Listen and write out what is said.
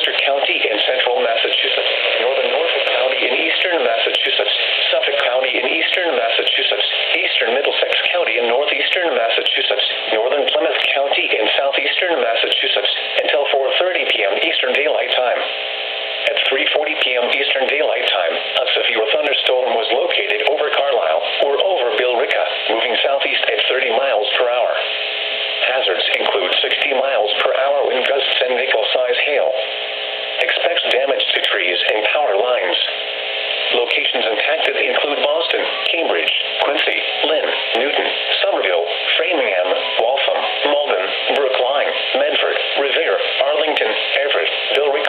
Worcester County in central Massachusetts, northern Norfolk County in eastern Massachusetts, Suffolk County in eastern Massachusetts, eastern Middlesex County in northeastern Massachusetts, northern Plymouth County in southeastern Massachusetts, until 4:30 p.m. Eastern Daylight Time. At 3:40 p.m. Eastern Daylight Time, a severe thunderstorm was located over Carlisle or over Billerica, moving southeast at 30 miles per hour. Hazards include 60 miles per hour wind gusts and nickel-size hail. Expect damage to trees and power lines. Locations impacted include Boston, Cambridge, Quincy, Lynn, Newton, Somerville, Framingham, Waltham, Malden, Brookline, Medford, Revere, Arlington, Everett, Billerica,